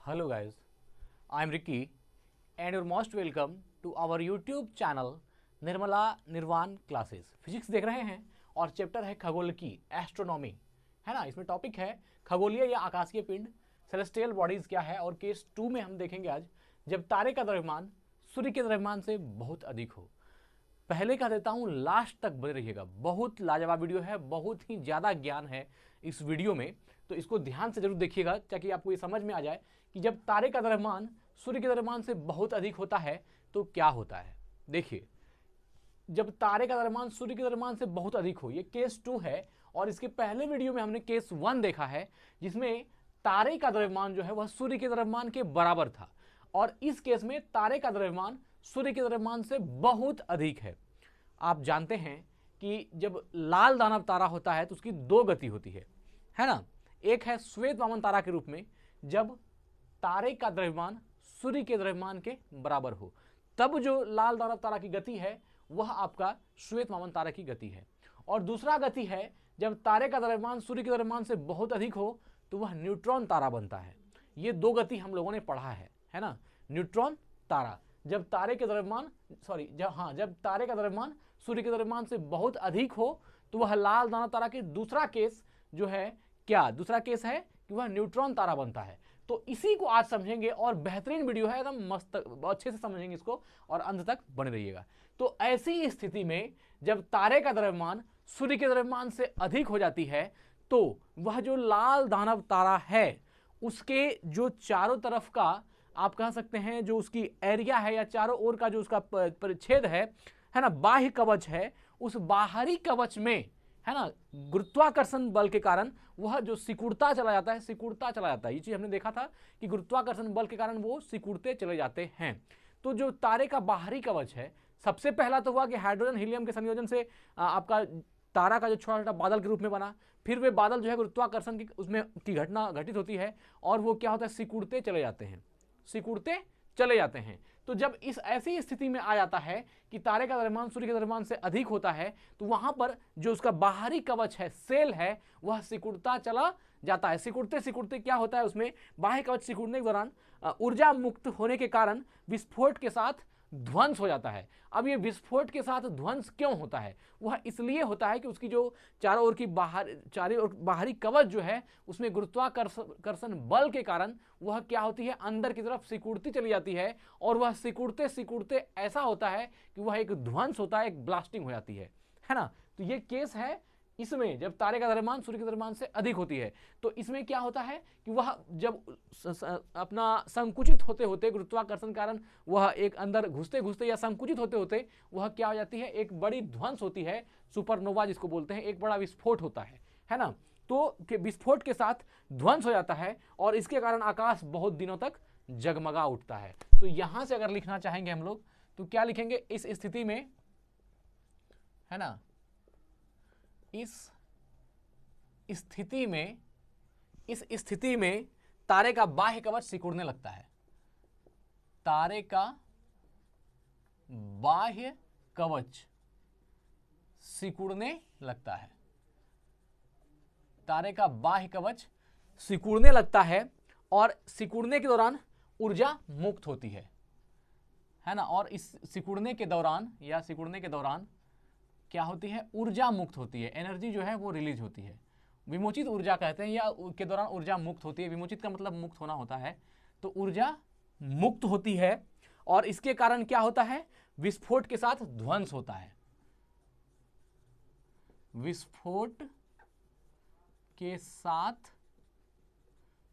Hello guys, I am Ricky and you're most welcome to our YouTube channel Nirmala निर्वाण classes. Physics देख रहे हैं और चैप्टर है खगोल की एस्ट्रोनॉमी, है ना। इसमें टॉपिक है खगोलीय या आकाशीय पिंड, सेलेस्टियल बॉडीज क्या है। और केस 2 में हम देखेंगे आज जब तारे का द्रव्यमान सूर्य के द्रव्यमान से बहुत अधिक हो। पहले कह देता हूं लास्ट तक बने रहिएगा, बहुत लाजवाब वीडियो है, बहुत ही ज़्यादा ज्ञान है इस वीडियो में, तो इसको ध्यान से जरूर देखिएगा ताकि आपको ये समझ में आ जाए कि जब तारे का द्रव्यमान सूर्य के द्रव्यमान से बहुत अधिक होता है तो क्या होता है। देखिए, जब तारे का द्रव्यमान सूर्य के द्रव्यमान से बहुत अधिक हो, ये केस 2 है और इसके पहले वीडियो में हमने केस 1 देखा है जिसमें तारे का द्रव्यमान जो है वह सूर्य के द्रव्यमान के बराबर था, और इस केस में तारे का द्रव्यमान सूर्य के द्रव्यमान से बहुत अधिक है। आप जानते हैं कि जब लाल दानव तारा होता है तो उसकी दो गति होती है ना। एक है श्वेत वामन तारा के रूप में, जब तारे का द्रव्यमान सूर्य के द्रव्यमान के बराबर हो तब जो लाल दानव तारा की गति है वह आपका श्वेत वामन तारा की गति है। और दूसरा गति है जब तारे का द्रव्यमान सूर्य के द्रव्यमान से बहुत अधिक हो तो वह न्यूट्रॉन तारा बनता है। ये दो गति हम लोगों ने पढ़ा है ना। न्यूट्रॉन तारा जब तारे के द्रव्यमान जब तारे का द्रव्यमान सूर्य के द्रव्यमान से बहुत अधिक हो तो वह लाल दानव तारा के दूसरा केस जो है, क्या दूसरा केस है कि वह न्यूट्रॉन तारा बनता है। तो इसी को आज समझेंगे और बेहतरीन वीडियो है, एकदम मस्त, अच्छे से समझेंगे इसको और अंत तक बने रहिएगा। तो ऐसी स्थिति में जब तारे का द्रव्यमान सूर्य के द्रव्यमान से अधिक हो जाती है तो वह जो लाल दानव तारा है उसके जो चारों तरफ का आप कह सकते हैं जो उसकी एरिया है या चारों ओर का जो उसका परिच्छेद है ना, बाह्य कवच है, उस बाहरी कवच में है ना गुरुत्वाकर्षण बल के कारण वह जो सिकुड़ता चला जाता है। ये चीज हमने देखा था कि गुरुत्वाकर्षण बल के कारण वो सिकुड़ते चले जाते हैं। तो जो तारे का बाहरी कवच है, सबसे पहला तो हुआ कि हाइड्रोजन हीलियम के संयोजन से आपका तारा का जो छोटा छोटा बादल के रूप में बना, फिर वे बादल जो है गुरुत्वाकर्षण की उसमें की घटना घटित होती है और वो क्या होता है, सिकुड़ते चले जाते हैं। तो जब इस ऐसी स्थिति में आ जाता है कि तारे का द्रव्यमान सूर्य के द्रव्यमान से अधिक होता है तो वहां पर जो उसका बाहरी कवच है, सेल है, वह सिकुड़ता चला जाता है। सिकुड़ते सिकुड़ते क्या होता है, उसमें बाह्य कवच सिकुड़ने के दौरान ऊर्जा मुक्त होने के कारण विस्फोट के साथ ध्वंस हो जाता है। अब ये विस्फोट के साथ ध्वंस क्यों होता है, वह इसलिए होता है कि उसकी जो चारों ओर बाहरी कवच जो है उसमें गुरुत्वाकर्षण बल के कारण वह क्या होती है, अंदर की तरफ सिकुड़ती चली जाती है और वह सिकुड़ते सिकुड़ते ऐसा होता है कि वह एक ध्वंस होता है, एक ब्लास्टिंग हो जाती है ना। तो ये केस है इसमें जब तारे का द्रव्यमान सूर्य के द्रव्यमान से अधिक होती है। तो इसमें क्या होता है कि वह जब अपना संकुचित होते होते गुरुत्वाकर्षण कारण वह एक अंदर घुसते घुसते या संकुचित होते होते वह क्या हो जाती है, एक बड़ी ध्वंस होती है, सुपरनोवा जिसको बोलते हैं, एक बड़ा विस्फोट होता है ना। तो विस्फोट के साथ ध्वंस हो जाता है और इसके कारण आकाश बहुत दिनों तक जगमगा उठता है। तो यहां से अगर लिखना चाहेंगे हम लोग तो क्या लिखेंगे, इस स्थिति में है ना, इस स्थिति में तारे का बाह्य कवच सिकुड़ने लगता है। तारे का बाह्य कवच सिकुड़ने लगता है। तारे का बाह्य कवच सिकुड़ने लगता है और सिकुड़ने के दौरान ऊर्जा मुक्त होती है ना। और इस सिकुड़ने के दौरान क्या होती है, ऊर्जा मुक्त होती है, एनर्जी जो है वो रिलीज होती है, विमोचित ऊर्जा कहते हैं, या के दौरान ऊर्जा मुक्त होती है। विमोचित का मतलब मुक्त होना होता है, तो ऊर्जा मुक्त होती है और इसके कारण क्या होता है, विस्फोट के साथ ध्वंस होता है। विस्फोट के साथ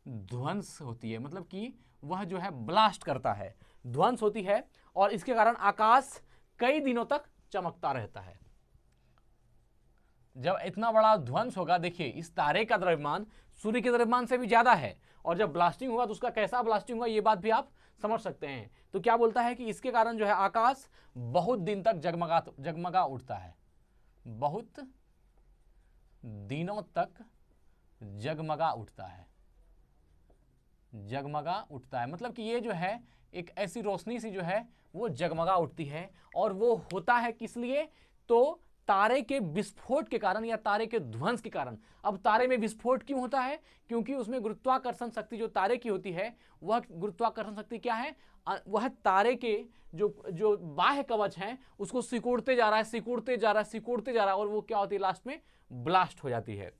ध्वंस होती है, मतलब कि वह जो है ब्लास्ट करता है, ध्वंस होती है और इसके कारण आकाश कई दिनों तक चमकता रहता है। जब इतना बड़ा ध्वंस होगा, देखिए इस तारे का द्रव्यमान सूर्य के द्रव्यमान से भी ज्यादा है और जब ब्लास्टिंग होगा तो उसका कैसा ब्लास्टिंग होगा ये बात भी आप समझ सकते हैं। तो क्या बोलता है कि इसके कारण जो है आकाश बहुत दिन तक जगमगा उठता है, बहुत दिनों तक जगमगा उठता है। मतलब कि ये जो है एक ऐसी रोशनी सी जो है वो जगमगा उठती है और वो होता है किस लिए, तो तारे के विस्फोट के कारण या तारे के ध्वंस के कारण। अब तारे में विस्फोट क्यों होता है? क्योंकि उसमें गुरुत्वाकर्षण शक्ति जो तारे की होती है, वह गुरुत्वाकर्षण शक्ति क्या है? वह तारे के जो बाह्य कवच हैं उसको सिकुड़ते जा रहा है, सिकुड़ते जा रहा है, सिकुड़ते जा रहा है, और वो क्या होती है? लास्ट में ब्लास्ट हो जाती है।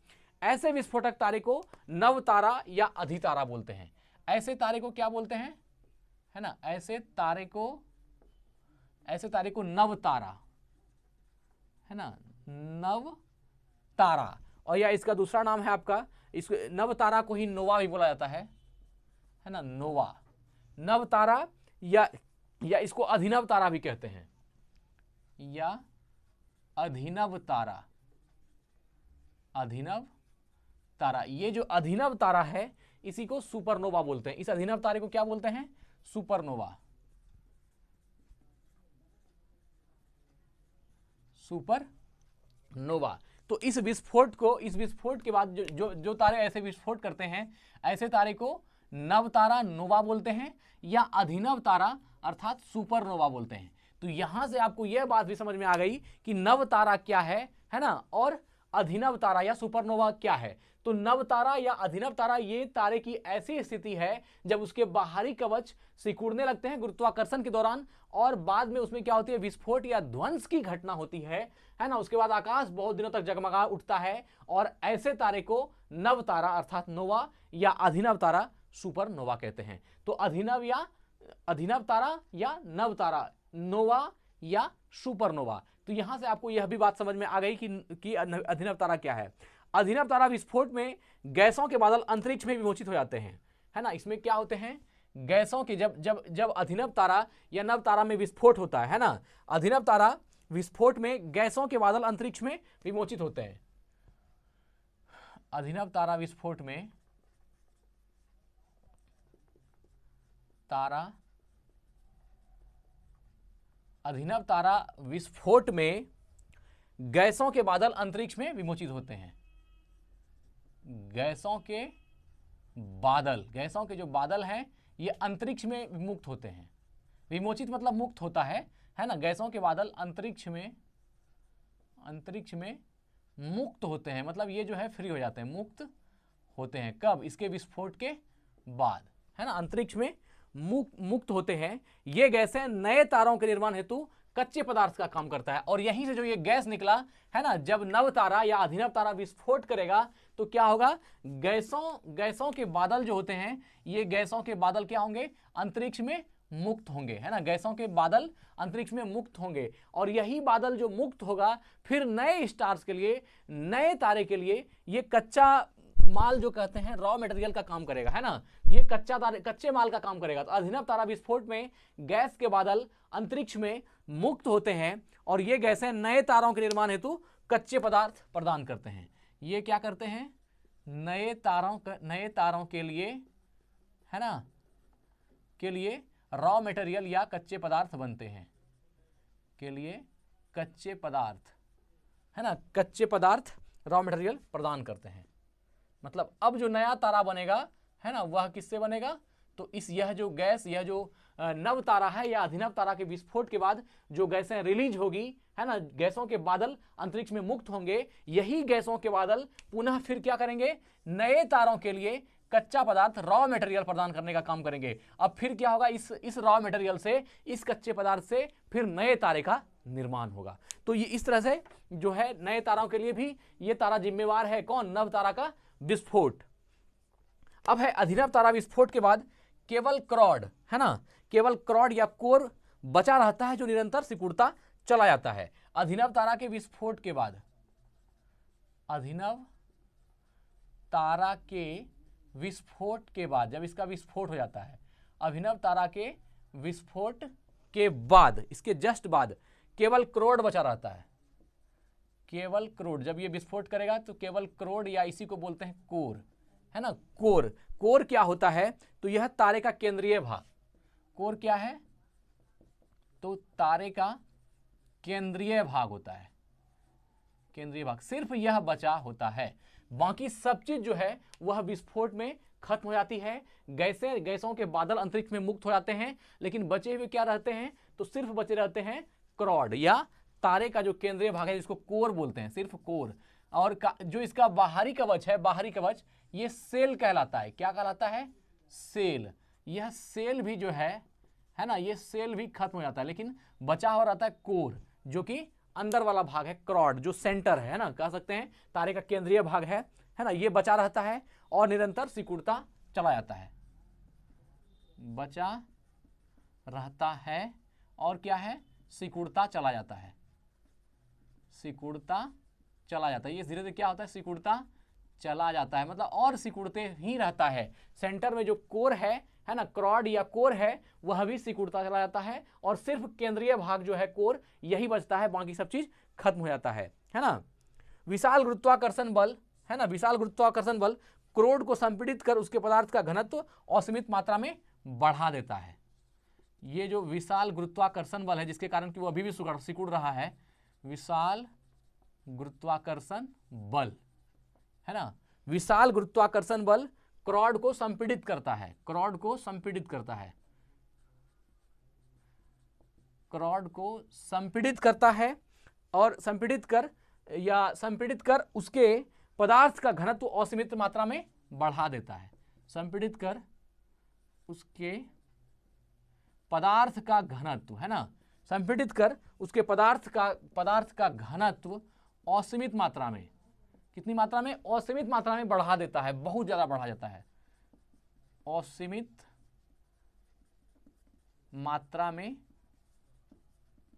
ऐसे विस्फोटक तारे को नव तारा या अधितारा बोलते हैं। ऐसे तारे को क्या बोलते हैं? है ना, ऐसे तारे को नव तारा, है ना, नव तारा। और या इसका दूसरा नाम है आपका, इसको नव तारा को ही नोवा भी बोला जाता है ना, नोवा, नव तारा, या इसको अभिनव तारा भी कहते हैं, या अभिनव तारा, अभिनव तारा। ये जो अभिनव तारा है इसी को सुपरनोवा बोलते हैं। इस अभिनव तारे को क्या बोलते हैं? Supernova, supernova. तो इस विस्फोट के बाद जो तारे ऐसे विस्फोट करते हैं, ऐसे तारे को नव तारा, नोवा बोलते हैं, या अभिनव तारा अर्थात सुपरनोवा बोलते हैं। तो यहां से आपको यह बात भी समझ में आ गई कि नव तारा क्या है ना, और अभिनव तारा या सुपरनोवा क्या है। तो नव तारा या अभिनव तारा ये तारे की ऐसी स्थिति है जब उसके बाहरी कवच सिकुड़ने लगते हैं गुरुत्वाकर्षण के दौरान, और बाद में उसमें क्या होती है? विस्फोट या ध्वंस की घटना होती है ना। उसके बाद आकाश बहुत दिनों तक जगमगा उठता है, और ऐसे तारे को नव तारा अर्थात नोवा या अभिनव तारा सुपरनोवा कहते हैं। तो अभिनव तारा या नव तारा, नोवा या सुपरनोवा। तो यहां से आपको यह भी बात समझ में आ गई कि अभिनव तारा क्या है। अभिनव तारा विस्फोट में गैसों के बादल अंतरिक्ष में विमोचित हो जाते हैं, है ना। इसमें क्या होते हैं? गैसों के जब अभिनव तारा या नव तारा में विस्फोट होता है ना, अभिनव तारा विस्फोट में गैसों के बादल अंतरिक्ष में विमोचित होते हैं। अभिनव तारा विस्फोट में अभिनव तारा विस्फोट में गैसों के बादल अंतरिक्ष में विमोचित होते हैं। गैसों के जो बादल हैं ये अंतरिक्ष में मुक्त होते हैं। विमोचित मतलब मुक्त होता है ना। गैसों के बादल अंतरिक्ष में मुक्त होते हैं, मतलब ये जो है फ्री हो जाते हैं, मुक्त होते हैं। कब? इसके विस्फोट के बाद, है ना। अंतरिक्ष में मुक्त होते हैं। ये गैसें नए तारों के निर्माण हेतु कच्चे पदार्थ का काम करता है। और यहीं से जो ये गैस निकला है ना, जब नव तारा या अभिनव तारा विस्फोट करेगा तो क्या होगा? गैसों के बादल जो होते हैं, ये गैसों के बादल क्या होंगे? अंतरिक्ष में मुक्त होंगे, है ना। गैसों के बादल अंतरिक्ष में मुक्त होंगे, और यही बादल जो मुक्त होगा फिर नए स्टार्स के लिए, नए तारे के लिए ये कच्चा माल जो कहते हैं रॉ मटेरियल का काम करेगा, है ना। ये कच्चे माल का काम करेगा। तो अभिनव तारा विस्फोट में गैस के बादल अंतरिक्ष में मुक्त होते हैं, और ये गैसें नए तारों के निर्माण हेतु कच्चे पदार्थ प्रदान करते हैं। ये क्या करते हैं? नए तारों के लिए, है ना, के लिए रॉ मटेरियल या कच्चे पदार्थ बनते हैं, के लिए कच्चे पदार्थ, है ना, कच्चे पदार्थ रॉ मटेरियल प्रदान करते हैं। मतलब अब जो नया तारा बनेगा, है ना, वह किससे बनेगा? तो यह जो नव तारा है या अभिनव तारा के विस्फोट के बाद जो गैसें रिलीज होगी, है ना, गैसों के बादल अंतरिक्ष में मुक्त होंगे, यही गैसों के बादल पुनः फिर क्या करेंगे? नए तारों के लिए कच्चा पदार्थ रॉ मटेरियल प्रदान करने का काम करेंगे। अब फिर क्या होगा? इस रॉ मटेरियल से, इस कच्चे पदार्थ से फिर नए तारे का निर्माण होगा। तो ये इस तरह से जो है नए तारों के लिए भी ये तारा जिम्मेवार है। कौन? नव तारा का विस्फोट। अब है अभिनव तारा विस्फोट के बाद केवल क्रॉड, है ना, केवल क्रॉड या कोर बचा रहता है जो निरंतर सिकुड़ता चला जाता है। अभिनव तारा के विस्फोट के बाद, अभिनव तारा के विस्फोट के बाद, जब इसका विस्फोट हो जाता है, अभिनव तारा के विस्फोट के बाद, इसके जस्ट बाद केवल क्रोड बचा रहता है। केवल क्रोड, जब ये विस्फोट करेगा तो केवल क्रोड, या इसी को बोलते हैं कोर, है ना। कोर क्या होता है? तो यह तारे का केंद्रीय भाग। कोर क्या है? तो तारे का केंद्रीय भाग होता है। केंद्रीय भाग सिर्फ यह बचा होता है, बाकी सब चीज जो है वह विस्फोट में खत्म हो जाती है। गैसों के बादल अंतरिक्ष में मुक्त हो जाते हैं, लेकिन बचे हुए क्या रहते हैं? तो सिर्फ बचे रहते हैं क्रॉड या तारे का जो केंद्रीय भाग है जिसको कोर बोलते हैं, सिर्फ कोर, और जो इसका बाहरी कवच है, बाहरी कवच, ये सेल कहलाता है। क्या कहलाता है? सेल। यह सेल भी जो है ना, ये सेल भी खत्म हो जाता है, लेकिन बचा हुआ रहता है कोर, जो कि अंदर वाला भाग है, क्रॉड, जो सेंटर है ना, कह सकते हैं तारे का केंद्रीय भाग है ना, ये बचा रहता है और निरंतर सिकुड़ता चला जाता है, बचा रहता है और क्या है? सिकुड़ता चला जाता है, सिकुड़ता चला जाता है। ये धीरे धीरे क्या होता है? सिकुड़ता चला जाता है, मतलब और सिकुड़ते ही रहता है। सेंटर में जो कोर है ना, क्रॉड या कोर है, वह भी सिकुड़ता चला जाता है और सिर्फ केंद्रीय भाग जो है कोर, यही बचता है, बाकी सब चीज खत्म हो जाता है ना। विशाल गुरुत्वाकर्षण बल है ना, विशाल गुरुत्वाकर्षण बल क्रोड को संपीड़ित कर उसके पदार्थ का घनत्व असीमित मात्रा में बढ़ा देता है। ये जो विशाल गुरुत्वाकर्षण बल है, जिसके कारण कि वो अभी भी सिकुड़ रहा है, विशाल गुरुत्वाकर्षण बल है ना, विशाल गुरुत्वाकर्षण बल क्रॉड को संपीड़ित करता है, क्रॉड को संपीड़ित करता है, क्रॉड को संपीड़ित करता है और संपीड़ित कर उसके पदार्थ का घनत्व असीमित मात्रा में बढ़ा देता है। संपीड़ित कर उसके पदार्थ का घनत्व है ना, संपीड़ित कर उसके पदार्थ का घनत्व असीमित मात्रा में, कितनी मात्रा में? असीमित मात्रा में बढ़ा देता है, बहुत ज्यादा बढ़ा जाता है, असीमित मात्रा में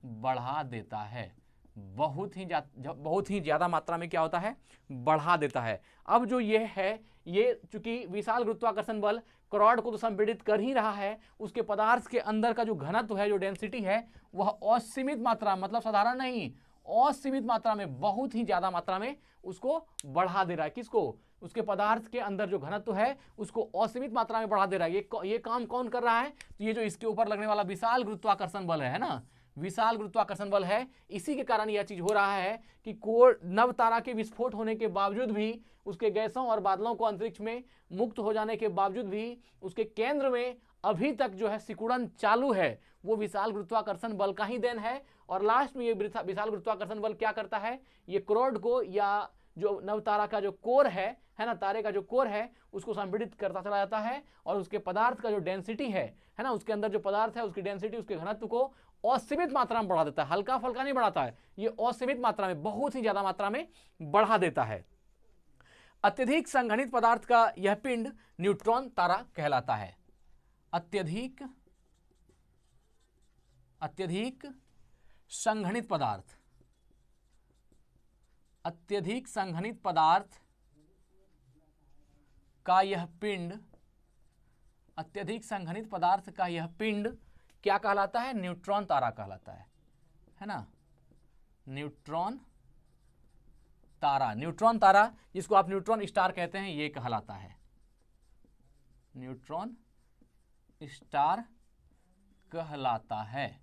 बढ़ा देता है, बहुत ही ज्यादा मात्रा में क्या होता है? बढ़ा देता है। अब जो ये है, ये चूंकि विशाल गुरुत्वाकर्षण बल क्रॉड को तो संपीड़ित कर ही रहा है, उसके पदार्थ के अंदर का जो घनत्व है, जो डेंसिटी है, वह असीमित मात्रा, मतलब साधारण नहीं, असीमित मात्रा में, बहुत ही ज्यादा मात्रा में उसको बढ़ा दे रहा है। किसको? उसके पदार्थ के अंदर जो घनत्व है उसको असीमित मात्रा में बढ़ा दे रहा है। ये काम कौन कर रहा है? तो ये जो इसके ऊपर लगने वाला विशाल गुरुत्वाकर्षण बल है ना, विशाल गुरुत्वाकर्षण बल है, इसी के कारण यह चीज हो रहा है कि कोर नव तारा के विस्फोट होने के बावजूद भी, उसके गैसों और बादलों को अंतरिक्ष में मुक्त हो जाने के बावजूद भी, उसके केंद्र में अभी तक जो है सिकुड़न चालू है, वो विशाल गुरुत्वाकर्षण बल का ही देन है। और लास्ट में ये विशाल गुरुत्वाकर्षण बल क्या करता है? ये क्रॉड को, या जो नवतारा का जो कोर है ना, तारे का जो कोर है, उसको संपीड़ित करता चला जाता है और उसके पदार्थ का जो डेंसिटी है ना, उसके अंदर जो पदार्थ है उसकी डेंसिटी, उसके घनत्व को असीमित मात्रा में बढ़ा देता है, हल्का फल्का नहीं बढ़ाता है, ये असीमित मात्रा में, बहुत ही ज्यादा मात्रा में बढ़ा देता है। अत्यधिक संघनित पदार्थ का यह पिंड न्यूट्रॉन तारा कहलाता है। अत्यधिक संघनित पदार्थ, अत्यधिक संघनित पदार्थ का यह पिंड, अत्यधिक संघनित पदार्थ का यह पिंड क्या कहलाता है? न्यूट्रॉन तारा कहलाता है ना, न्यूट्रॉन तारा। न्यूट्रॉन तारा, जिसको आप न्यूट्रॉन स्टार कहते हैं, ये कहलाता है, न्यूट्रॉन स्टार कहलाता है।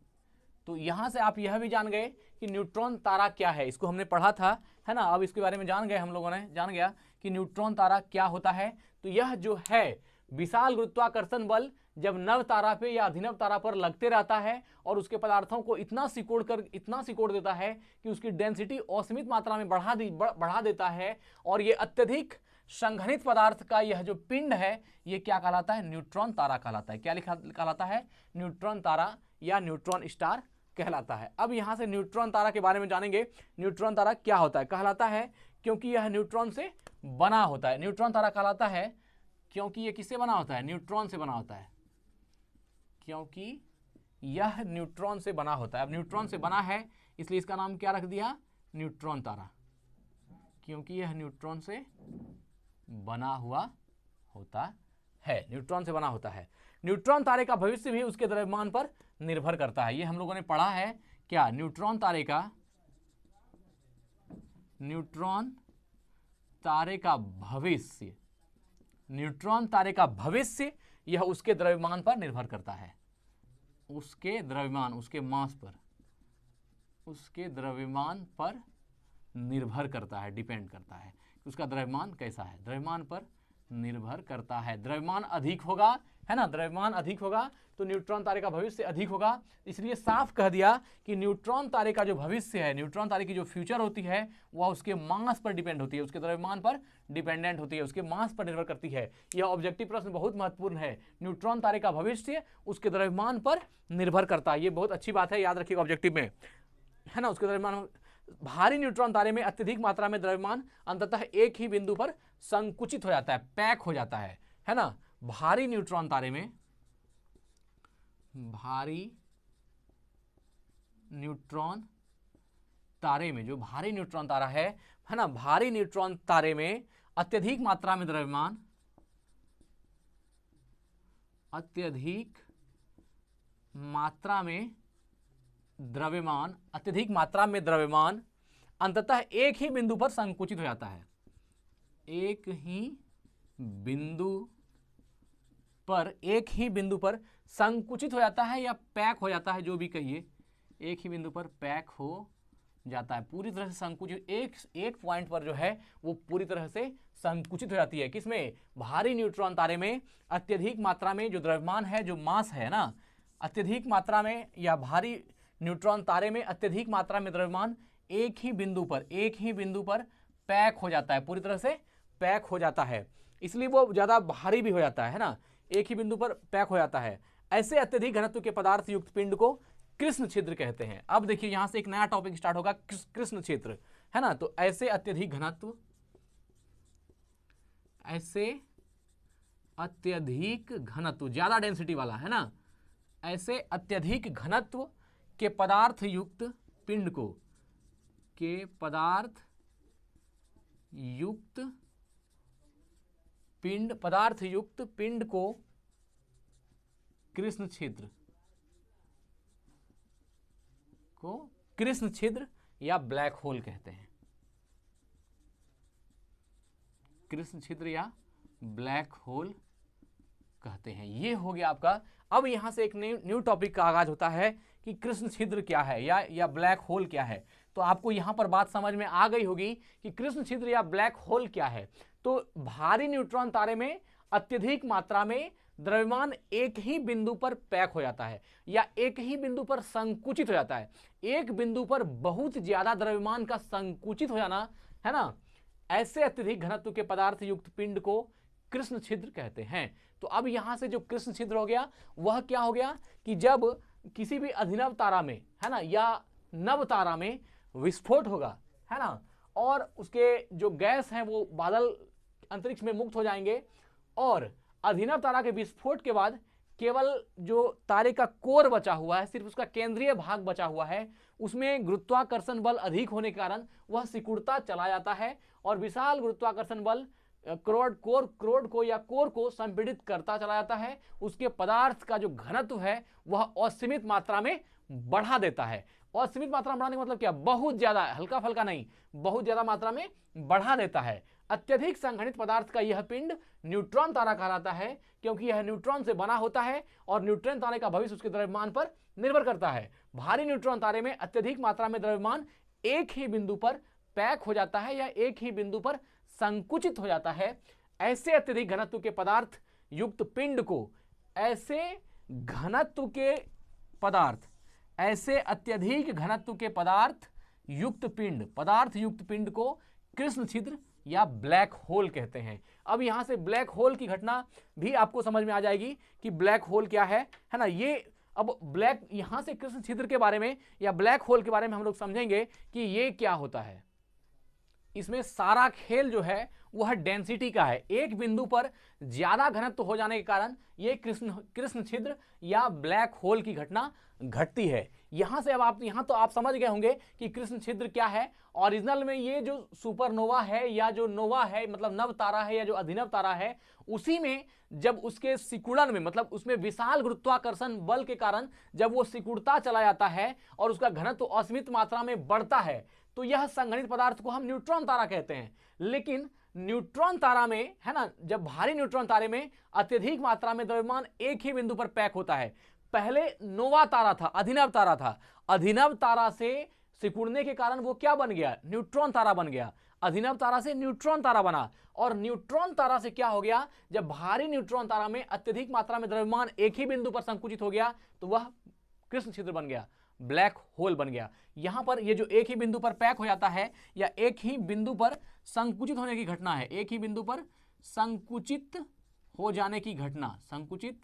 तो यहां से आप यह भी जान गए कि न्यूट्रॉन तारा क्या है, इसको हमने पढ़ा था है ना, अब इसके बारे में जान गए, हम लोगों ने जान गया कि न्यूट्रॉन तारा क्या होता है। तो यह जो है विशाल गुरुत्वाकर्षण बल जब नव तारा पे या अभिनव तारा पर लगते रहता है और उसके पदार्थों को इतना सिकोड़ देता है कि उसकी डेंसिटी असीमित मात्रा में बढ़ा देता है, और ये अत्यधिक संघनित पदार्थ का यह जो पिंड है, ये क्या कहलाता है? न्यूट्रॉन तारा कहलाता है। क्या कहलाता है? न्यूट्रॉन तारा या न्यूट्रॉन स्टार कहलाता है। अब यहां से न्यूट्रॉन तारा के बारे में जानेंगे। न्यूट्रॉन तारा क्या होता है? कहलाता है क्योंकि यह न्यूट्रॉन से बना होता है। न्यूट्रॉन तारा कहलाता है क्योंकि यह किससे बना होता है? न्यूट्रॉन से बना होता है, क्योंकि यह न्यूट्रॉन से बना होता है। अब न्यूट्रॉन से बना है इसलिए इसका नाम क्या रख दिया? न्यूट्रॉन तारा, क्योंकि यह न्यूट्रॉन से बना हुआ होता है, न्यूट्रॉन से बना होता है। न्यूट्रॉन तारे का भविष्य भी उसके द्रव्यमान पर निर्भर करता है। ये हम लोगों ने पढ़ा है क्या? न्यूट्रॉन तारे का भविष्य, न्यूट्रॉन तारे का भविष्य यह उसके द्रव्यमान पर निर्भर करता है, उसके द्रव्यमान, उसके मास पर, उसके द्रव्यमान पर निर्भर करता है, डिपेंड करता है उसका द्रव्यमान कैसा है, द्रव्यमान पर निर्भर करता है। द्रव्यमान अधिक होगा है ना, द्रव्यमान अधिक होगा तो न्यूट्रॉन तारे का भविष्य अधिक होगा। इसलिए साफ कह दिया कि न्यूट्रॉन तारे का जो भविष्य है, न्यूट्रॉन तारे की जो फ्यूचर होती है वह उसके मास पर डिपेंड होती है, उसके द्रव्यमान पर डिपेंडेंट होती है, उसके मास पर निर्भर करती है। यह ऑब्जेक्टिव प्रश्न बहुत महत्वपूर्ण है। न्यूट्रॉन तारे का भविष्य उसके द्रव्यमान पर निर्भर करता है, ये बहुत अच्छी बात है, याद रखिएगा ऑब्जेक्टिव में, है ना। उसके द्रव्यमान, भारी न्यूट्रॉन तारे में अत्यधिक मात्रा में द्रव्यमान अंततः एक ही बिंदु पर संकुचित हो जाता है, पैक हो जाता है ना। भारी न्यूट्रॉन तारे में, भारी न्यूट्रॉन तारे में, जो भारी न्यूट्रॉन तारा है ना, भारी न्यूट्रॉन तारे में अत्यधिक मात्रा में द्रव्यमान, अत्यधिक मात्रा में द्रव्यमान अंततः एक ही बिंदु पर संकुचित हो जाता है, एक ही बिंदु पर संकुचित हो जाता है या पैक हो जाता है, जो भी कहिए, एक ही बिंदु पर पैक हो जाता है, पूरी तरह से संकुचित, एक पॉइंट पर जो है वो पूरी तरह से संकुचित हो जाती है। किसमें? भारी न्यूट्रॉन तारे में अत्यधिक मात्रा में जो द्रव्यमान है, जो मास है ना, अत्यधिक मात्रा में, या भारी न्यूट्रॉन तारे में अत्यधिक मात्रा में द्रव्यमान एक ही बिंदु पर पैक हो जाता है, पूरी तरह से पैक हो जाता है, इसलिए वो ज्यादा भारी भी हो जाता है ना, एक ही बिंदु पर पैक हो जाता है। ऐसे अत्यधिक घनत्व के पदार्थ युक्त पिंड को कृष्ण छिद्र कहते हैं। अब देखिए यहां से एक नया टॉपिक स्टार्ट होगा, कृष्ण छिद्र, है ना। तो ऐसे अत्यधिक घनत्व, ज्यादा डेंसिटी वाला, है ना, ऐसे अत्यधिक घनत्व के पदार्थ युक्त पिंड को, पदार्थ युक्त पिंड को कृष्ण छिद्र या ब्लैक होल कहते हैं, कृष्ण छिद्र या ब्लैक होल कहते हैं। ये हो गया आपका। अब यहां से एक न्यू टॉपिक का आगाज होता है कि कृष्ण छिद्र क्या है या ब्लैक होल क्या है। तो आपको यहां पर बात समझ में आ गई होगी कि कृष्ण छिद्र या ब्लैक होल क्या है। तो भारी न्यूट्रॉन तारे में अत्यधिक मात्रा में द्रव्यमान एक ही बिंदु पर पैक हो जाता है या एक ही बिंदु पर संकुचित हो जाता है। एक बिंदु पर बहुत ज्यादा द्रव्यमान का संकुचित हो जाना, है ना, ऐसे अत्यधिक घनत्व के पदार्थ युक्त पिंड को कृष्ण छिद्र कहते हैं। तो अब यहां से जो कृष्ण छिद्र हो गया वह क्या हो गया कि जब किसी भी अभिनव तारा में, है ना, या नव तारा में विस्फोट होगा, है ना, और उसके जो गैस हैं वो बादल अंतरिक्ष में मुक्त हो जाएंगे, और अभिनव तारा के विस्फोट के बाद केवल जो तारे का कोर बचा हुआ है, सिर्फ उसका केंद्रीय भाग बचा हुआ है, उसमें गुरुत्वाकर्षण बल अधिक होने के कारण वह सिकुड़ता चला जाता है और विशाल गुरुत्वाकर्षण बल कोर को संपीड़ित करता चला जाता है। उसके पदार्थ का जो घनत्व है वह असीमित मात्रा में बढ़ा देता है। असीमित मात्रा में बढ़ाने का मतलब क्या? बहुत ज्यादा, हल्का फल्का नहीं, बहुत ज्यादा मात्रा में बढ़ा देता है। अत्यधिक संघनित पदार्थ का यह पिंड न्यूट्रॉन तारा कहलाता है, क्योंकि यह न्यूट्रॉन से बना होता है और न्यूट्रॉन तारे का भविष्य उसके द्रव्यमान पर निर्भर करता है। भारी न्यूट्रॉन तारे में अत्यधिक मात्रा में द्रव्यमान एक ही बिंदु पर पैक हो जाता है या एक ही बिंदु पर संकुचित हो जाता है। ऐसे अत्यधिक घनत्व के पदार्थ युक्त पिंड को, ऐसे अत्यधिक घनत्व के पदार्थ युक्त पिंड को कृष्ण छिद्र या ब्लैक होल कहते हैं। अब यहां से ब्लैक होल की घटना भी आपको समझ में आ जाएगी कि ब्लैक होल क्या है ना। ये अब यहां से कृष्ण छिद्र के बारे में या ब्लैक होल के बारे में हम लोग समझेंगे कि ये क्या होता है। इसमें सारा खेल जो है वह डेंसिटी का है। एक बिंदु पर ज्यादा घनत्व हो जाने के कारण ये कृष्ण छिद्र या ब्लैक होल की घटना घटती है। यहां से अब यहां तो आप समझ गए होंगे कि कृष्ण छिद्र क्या है। ओरिजिनल में ये जो सुपरनोवा है या जो नोवा है, मतलब नव तारा है या जो अभिनव तारा है, उसी में जब उसके सिकुड़न में, मतलब उसमें विशाल गुरुत्वाकर्षण बल के कारण जब वो सिकुड़ता चला जाता है और उसका घनत्व असीमित मात्रा में बढ़ता है, तो यह संघनित पदार्थ को हम न्यूट्रॉन तारा कहते हैं। लेकिन न्यूट्रॉन तारा में, है ना, जब भारी न्यूट्रॉन तारे में अत्यधिक मात्रा में द्रव्यमान एक ही बिंदु पर पैक होता है। पहले नोवा तारा था, अभिनव तारा था। अभिनव तारा से सिकुड़ने के कारण वो क्या बन गया? न्यूट्रॉन तारा बन गया। अभिनव तारा से न्यूट्रॉन तारा बना, और न्यूट्रॉन तारा से क्या हो गया, जब भारी न्यूट्रॉन तारा में अत्यधिक मात्रा में द्रव्यमान एक ही बिंदु पर संकुचित हो गया तो वह कृष्ण छिद्र बन गया, ब्लैक होल बन गया। यहां पर ये जो एक ही बिंदु पर पैक हो जाता है या एक ही बिंदु पर संकुचित होने की घटना है, एक ही बिंदु पर संकुचित हो जाने की घटना, संकुचित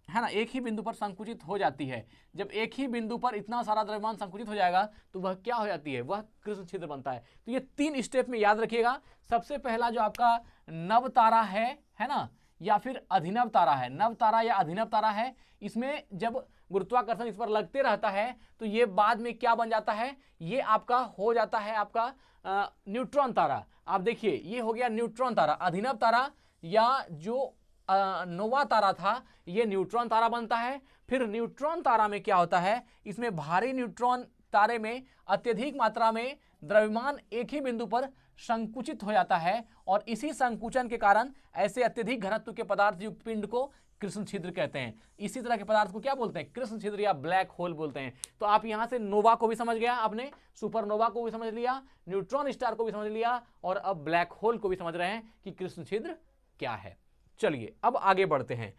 है ना, एक ही बिंदु पर संकुचित हो जाती है। जब एक ही बिंदु पर इतना सारा द्रव्यमान संकुचित हो जाएगा तो वह क्या हो जाती है, वह कृष्ण छिद्र बनता है। तो ये 3 स्टेप में याद रखिएगा। सबसे पहला जो आपका नव तारा है ना, या फिर अभिनव तारा है, नव तारा या अभिनव तारा है, इसमें जब गुरुत्वाकर्षण इस पर लगते रहता है तो ये बाद में क्या बन जाता है, ये आपका हो जाता है आपका न्यूट्रॉन तारा। आप देखिए ये हो गया न्यूट्रॉन तारा। अभिनव तारा या जो नोवा तारा था ये न्यूट्रॉन तारा बनता है। फिर न्यूट्रॉन तारा में क्या होता है, इसमें भारी न्यूट्रॉन तारे में अत्यधिक मात्रा में द्रव्यमान एक ही बिंदु पर संकुचित हो जाता है, और इसी संकुचन के कारण ऐसे अत्यधिक घनत्व के पदार्थ युक्त पिंड को कृष्ण छिद्र कहते हैं। इसी तरह के पदार्थ को क्या बोलते हैं, कृष्ण छिद्र या ब्लैक होल बोलते हैं। तो आप यहां से नोवा को भी समझ गया आपने, सुपरनोवा को भी समझ लिया, न्यूट्रॉन स्टार को भी समझ लिया, और अब ब्लैक होल को भी समझ रहे हैं कि कृष्ण छिद्र क्या है। चलिए अब आगे बढ़ते हैं।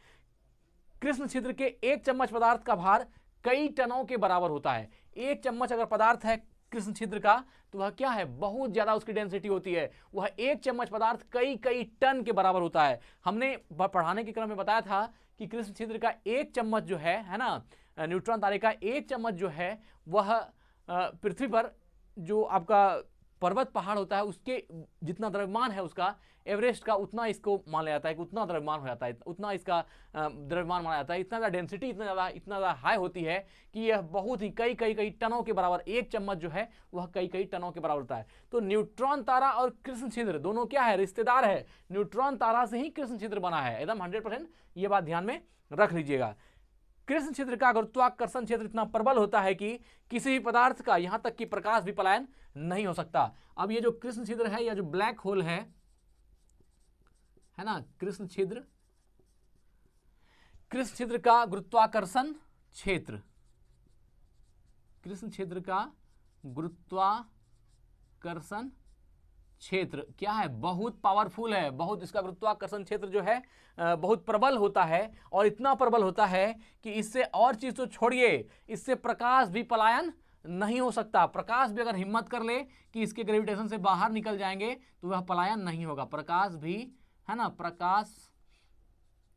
कृष्ण छिद्र के 1 चम्मच पदार्थ का भार कई टनों के बराबर होता है। 1 चम्मच अगर पदार्थ है कृष्ण छिद्र का तो वह क्या है, बहुत ज्यादा उसकी डेंसिटी होती है। वह 1 चम्मच पदार्थ कई टन के बराबर होता है। हमने पढ़ाने के क्रम में बताया था कि कृष्ण छिद्र का 1 चम्मच जो है ना, न्यूट्रॉन तारे का 1 चम्मच जो है वह पृथ्वी पर जो आपका पर्वत पहाड़ होता है उसके जितना द्रव्यमान है उसका, एवरेस्ट का उतना इसको मान लिया जाता है कि उतना द्रव्यमान हो जाता है, उतना इसका द्रव्यमान माना जाता है। इतना ज़्यादा डेंसिटी इतना ज़्यादा हाई होती है कि यह बहुत ही कई टनों के बराबर, 1 चम्मच जो है वह कई टनों के बराबर होता है। तो न्यूट्रॉन तारा और कृष्ण छिद्र दोनों क्या है, रिश्तेदार है। न्यूट्रॉन तारा से ही कृष्ण छिद्र बना है, एकदम 100%। ये बात ध्यान में रख लीजिएगा। कृष्ण छिद्र का गुरुत्वाकर्षण क्षेत्र इतना प्रबल होता है कि किसी भी पदार्थ का यहां तक कि प्रकाश भी पलायन नहीं हो सकता। अब ये जो कृष्ण छिद्र है या जो ब्लैक होल है ना, कृष्ण छिद्र का गुरुत्वाकर्षण क्षेत्र, कृष्ण छिद्र का गुरुत्वाकर्षण क्षेत्र क्या है, बहुत पावरफुल है, बहुत इसका गुरुत्वाकर्षण क्षेत्र जो है बहुत प्रबल होता है। और इतना प्रबल होता है कि इससे और चीज तो छोड़िए, इससे प्रकाश भी पलायन नहीं हो सकता। प्रकाश भी अगर हिम्मत कर ले कि इसके ग्रेविटेशन से बाहर निकल जाएंगे तो वह पलायन नहीं होगा। प्रकाश भी है ना, प्रकाश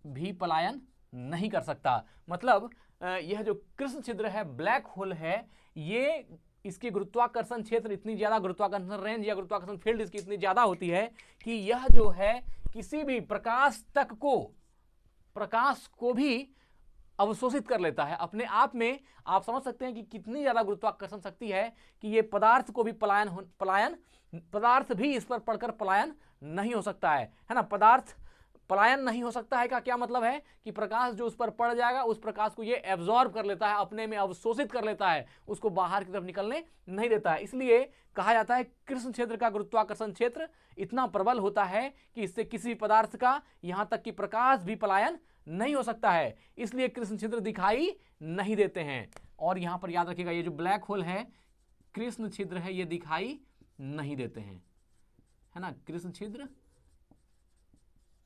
भी पलायन नहीं कर सकता। मतलब यह जो कृष्ण छिद्र है, ब्लैक होल है, ये इसकी गुरुत्वाकर्षण क्षेत्र इतनी ज्यादा, गुरुत्वाकर्षण रेंज या गुरुत्वाकर्षण फील्ड इसकी इतनी ज्यादा होती है कि यह जो है किसी भी प्रकाश को भी अवशोषित कर लेता है अपने आप में। आप समझ सकते हैं कि कितनी ज्यादा गुरुत्वाकर्षण शक्ति है कि ये पदार्थ को भी पदार्थ भी इस पर पड़कर पलायन नहीं हो सकता है ना। पदार्थ पलायन नहीं हो सकता है का क्या मतलब है कि प्रकाश जो उस पर पड़ जाएगा उस प्रकाश को ये एब्जॉर्ब कर लेता है, अपने में अवशोषित कर लेता है, उसको बाहर की तरफ निकलने नहीं देता है। इसलिए कहा जाता है कृष्ण छिद्र का गुरुत्वाकर्षण क्षेत्र इतना प्रबल होता है कि इससे किसी पदार्थ का यहां तक कि प्रकाश भी पलायन नहीं हो सकता है। इसलिए कृष्ण छिद्र दिखाई नहीं देते हैं। और यहां पर याद रखिएगा ये जो ब्लैक होल है, कृष्ण छिद्र है, ये दिखाई नहीं देते हैं, है ना। कृष्ण छिद्र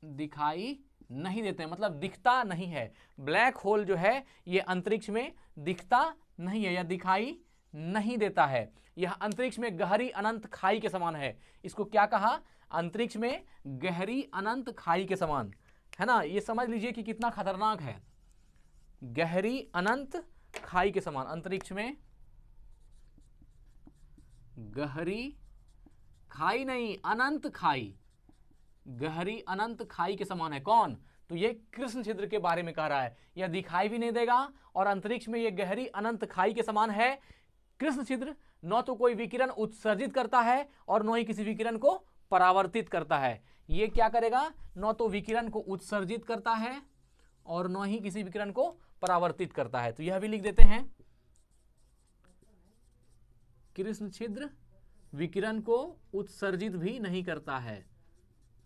दिखाई नहीं देते हैं, मतलब दिखता नहीं है। ब्लैक होल जो है ये अंतरिक्ष में दिखता नहीं है या दिखाई नहीं देता है। यह अंतरिक्ष में गहरी अनंत खाई के समान है। इसको क्या कहा, अंतरिक्ष में गहरी अनंत खाई के समान, है ना। ये समझ लीजिए कि कितना खतरनाक है। गहरी अनंत खाई के समान, अंतरिक्ष में गहरी खाई नहीं, अनंत खाई, गहरी अनंत खाई के समान है। कौन, तो ये कृष्ण छिद्र के बारे में कह रहा है। यह दिखाई भी नहीं देगा और अंतरिक्ष में ये गहरी अनंत खाई के समान है। कृष्ण छिद्र न तो कोई विकिरण उत्सर्जित करता है और न ही किसी विकिरण को परावर्तित करता है। ये क्या करेगा, न तो विकिरण को उत्सर्जित करता है और न ही किसी विकिरण को परावर्तित करता है। तो यह भी लिख देते हैं, कृष्ण छिद्र विकिरण को उत्सर्जित भी नहीं करता है,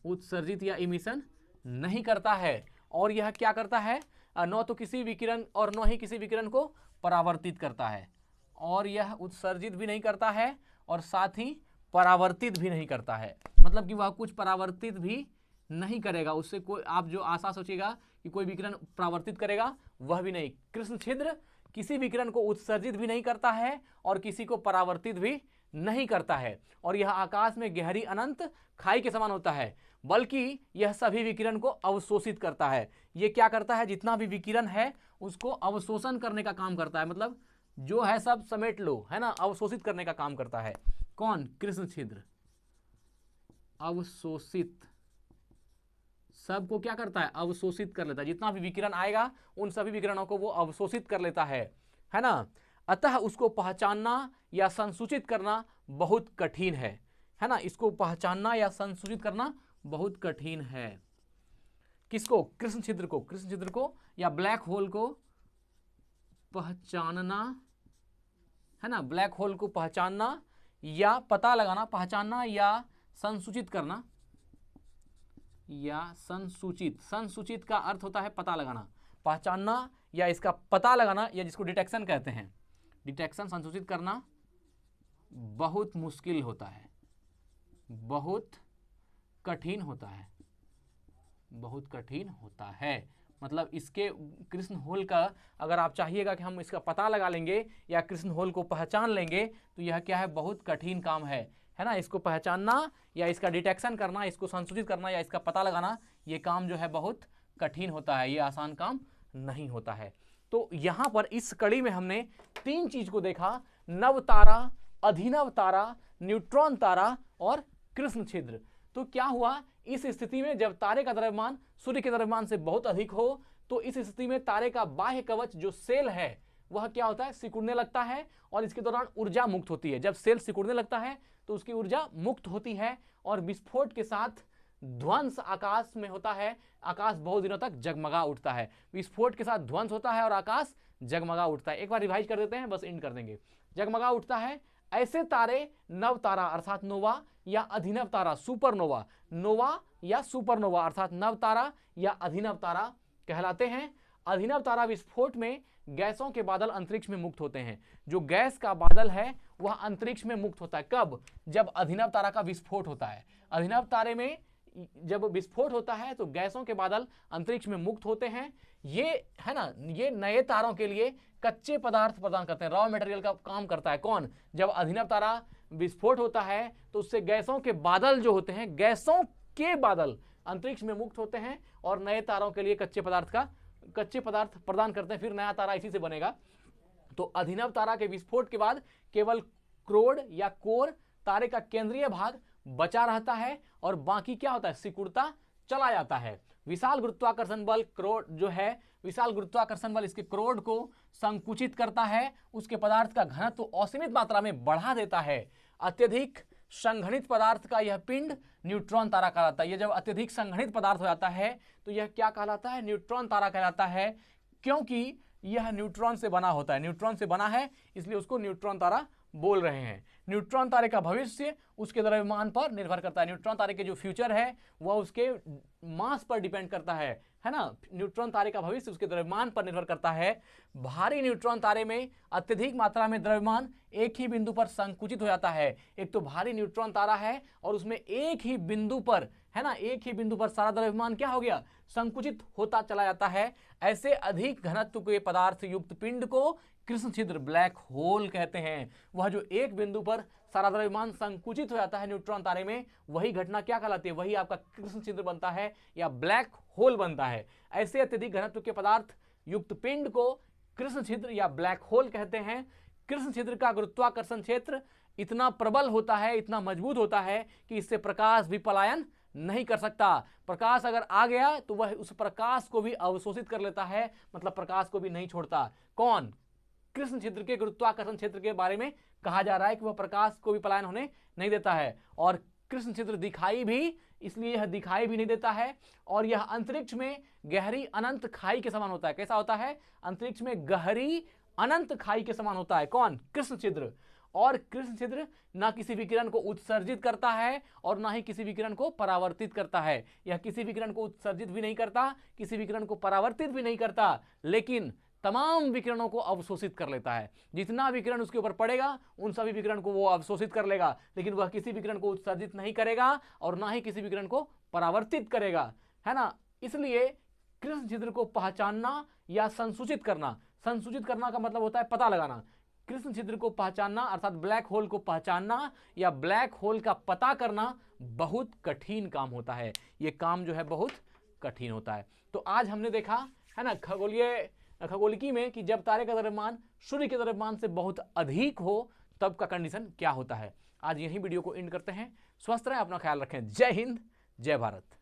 उत्सर्जित या इमिशन नहीं करता है। और यह क्या करता है, न तो किसी विकिरण और न ही किसी विकिरण को परावर्तित करता है। और यह उत्सर्जित भी नहीं करता है और साथ ही परावर्तित भी नहीं करता है, मतलब कि वह कुछ परावर्तित भी नहीं करेगा, उससे कोई आप जो आशा सोचिएगा कि कोई विकिरण परावर्तित करेगा, वह भी नहीं। कृष्ण छिद्र किसी विकिरण को उत्सर्जित भी नहीं करता है और किसी को परावर्तित भी नहीं करता है, और यह आकाश में गहरी अनंत खाई के समान होता है, बल्कि यह सभी विकिरण को अवशोषित करता है। ये क्या करता है, जितना भी विकिरण है उसको अवशोषण करने का काम करता है, मतलब जो है सब समेट लो, है ना, अवशोषित करने का काम करता है। कौन? कृष्ण छिद्र अवशोषित, सबको क्या करता है, अवशोषित कर लेता है। जितना भी विकिरण आएगा उन सभी विकिरणों को वो अवशोषित कर लेता है ना। अतः उसको पहचानना या संसूचित करना बहुत कठिन है ना। इसको पहचानना या संसूचित करना बहुत कठिन है। किसको? कृष्ण छिद्र को। कृष्ण छिद्र को या ब्लैक होल को पहचानना, है ना, ब्लैक होल को पहचानना या पता लगाना, पहचानना या संसूचित करना, या संसूचित। संसूचित का अर्थ होता है पता लगाना, पहचानना या इसका पता लगाना, या जिसको डिटेक्शन कहते हैं। डिटेक्शन, संसूचित करना बहुत मुश्किल होता है, बहुत कठिन होता है, बहुत कठिन होता है। मतलब इसके कृष्ण होल का अगर आप चाहिएगा कि हम इसका पता लगा लेंगे या कृष्ण होल को पहचान लेंगे, तो यह क्या है, बहुत कठिन काम है ना। इसको पहचानना या इसका डिटेक्शन करना, इसको संसूचित करना या इसका पता लगाना, ये काम जो है बहुत कठिन होता है, ये आसान काम नहीं होता है। तो यहाँ पर इस कड़ी में हमने 3 चीज को देखा, नव तारा, अभिनव तारा, न्यूट्रॉन तारा और कृष्ण छिद्र। तो क्या हुआ, इस स्थिति में जब तारे का द्रव्यमान सूर्य के द्रव्यमान से बहुत अधिक हो, तो इस स्थिति में तारे का बाह्य कवच जो सेल है वह क्या होता है, सिकुड़ने लगता है, और इसके दौरान ऊर्जा मुक्त होती है। जब सेल सिकुड़ने लगता है तो उसकी ऊर्जा मुक्त होती है, और विस्फोट के साथ ध्वंस आकाश में होता है। आकाश बहुत दिनों तक जगमगा उठता है। विस्फोट के साथ ध्वंस होता है और आकाश जगमगा उठता है। एक बार रिवाइज कर देते हैं, बस एंड कर देंगे। जगमगा उठता है, ऐसे तारे नव तारा अर्थात नोवा या अभिनव तारा सुपरनोवा, नोवा या सुपरनोवा अर्थात नव तारा या अभिनव तारा कहलाते हैं। अभिनव तारा विस्फोट में गैसों के बादल अंतरिक्ष में मुक्त होते हैं। जो गैस का बादल है वह अंतरिक्ष में मुक्त होता है। कब? जब अभिनव तारा का विस्फोट होता है। अभिनव तारे में जब विस्फोट होता है तो गैसों के बादल अंतरिक्ष में मुक्त होते हैं। ये है ना, ये नए तारों के लिए कच्चे पदार्थ प्रदान करते हैं, रॉ मटेरियल का काम करता है। कौन? जब अभिनव तारा विस्फोट होता है तो उससे गैसों के बादल जो होते हैं, गैसों के बादल अंतरिक्ष में मुक्त होते हैं और नए तारों के लिए कच्चे पदार्थ प्रदान करते हैं। फिर नया तारा इसी से बनेगा। तो अभिनव तारा के विस्फोट के बाद केवल क्रोड या कोर तारे का केंद्रीय भाग बचा रहता है और बाकी क्या होता है, सिकुड़ता चला जाता है। विशाल गुरुत्वाकर्षण बल क्रोड जो है, विशाल गुरुत्वाकर्षण बल इसके क्रोड को संकुचित करता है, उसके पदार्थ का घनत्व असीमित मात्रा में बढ़ा देता है। अत्यधिक संघनित पदार्थ का यह पिंड न्यूट्रॉन तारा कहलाता है। यह जब अत्यधिक संघनित पदार्थ हो जाता है तो यह क्या कहलाता है, न्यूट्रॉन तारा कहलाता है, क्योंकि यह न्यूट्रॉन से बना होता है। न्यूट्रॉन से बना है इसलिए उसको न्यूट्रॉन तारा बोल रहे हैं। न्यूट्रॉन तारे का भविष्य उसके द्रव्यमान पर निर्भर करता है। न्यूट्रॉन तारे के जो फ्यूचर है वह उसके मास पर डिपेंड करता है ना। न्यूट्रॉन तारे का भविष्य उसके द्रव्यमान पर निर्भर करता है। भारी न्यूट्रॉन तारे में अत्यधिक मात्रा में द्रव्यमान एक ही बिंदु पर संकुचित हो जाता है। एक तो भारी न्यूट्रॉन तारा है और उसमें एक ही बिंदु पर, है ना, एक ही बिंदु पर सारा द्रव्यमान क्या हो गया, संकुचित होता चला जाता है। ऐसे अधिक घनत्व के पदार्थ युक्त पिंड को कृष्ण छिद्र ब्लैक होल कहते हैं। वह जो एक बिंदु पर सारा द्रव्यमान संकुचित हो जाता है न्यूट्रॉन तारे में, वही घटना क्या कहलाती है, वही आपका कृष्ण छिद्र बनता है या ब्लैक होल बनता है। ऐसे अत्यधिक घनत्व के पदार्थ युक्त पिंड को कृष्ण छिद्र या ब्लैक होल कहते हैं। कृष्ण छिद्र का गुरुत्वाकर्षण क्षेत्र इतना प्रबल होता है, इतना मजबूत होता है कि इससे प्रकाश भी पलायन नहीं कर सकता। प्रकाश अगर आ गया तो वह उस प्रकाश को भी अवशोषित कर लेता है, मतलब प्रकाश को भी नहीं छोड़ता। कौन? कृष्ण छिद्र के गुरुत्वाकर्षण क्षेत्र के बारे में कहा जा रहा है कि वह प्रकाश को भी पलायन होने नहीं देता है। और कृष्ण छिद्र दिखाई भी, इसलिए यह दिखाई भी नहीं देता है, और यह अंतरिक्ष में गहरी अनंत खाई के समान होता है। कैसा होता है? अंतरिक्ष में गहरी अनंत खाई के समान होता है। कौन? कृष्ण छिद्र। और कृष्ण छिद्र ना किसी विकिरण को उत्सर्जित करता है और ना ही किसी विकिरण को परावर्तित करता है। यह किसी विकिरण को उत्सर्जित भी नहीं करता, किसी विकिरण को परावर्तित भी नहीं करता, लेकिन तमाम विकिरणों को अवशोषित कर लेता है। जितना विकिरण उसके ऊपर पड़ेगा उन सभी विकिरण को वो अवशोषित कर लेगा, लेकिन वह किसी विकिरण को उत्सर्जित नहीं करेगा और ना ही किसी विकिरण को परावर्तित करेगा, है ना। इसलिए कृष्ण छिद्र को पहचानना या संसूचित करना, संसूचित करना का मतलब होता है पता लगाना। कृष्ण छिद्र को पहचानना अर्थात ब्लैक होल को पहचानना या ब्लैक होल का पता करना बहुत कठिन काम होता है। ये काम जो है बहुत कठिन होता है। तो आज हमने देखा, है ना, खगोलिकी में कि जब तारे का द्रव्यमान सूर्य के द्रव्यमान से बहुत अधिक हो तब का कंडीशन क्या होता है। आज यही वीडियो को एंड करते हैं। स्वस्थ रहें, अपना ख्याल रखें। जय हिंद, जय भारत।